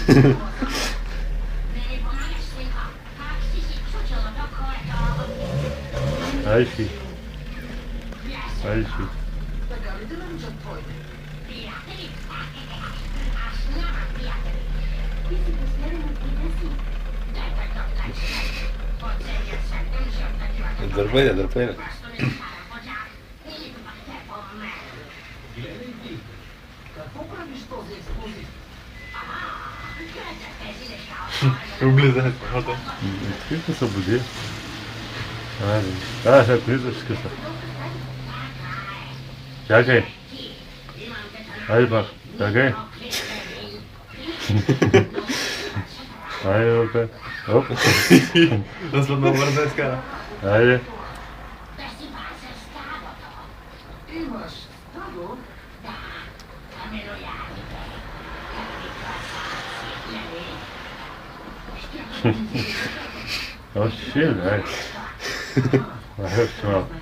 I see. I see. Дърпай. Облизане в кухата. Открито се буди. Да, сега влизаш къса. Чакай. Айде пак. Чакай. Айде, опе. Оп. Да сме много бързо изкара. Айде. Oh shit, nice. I have some.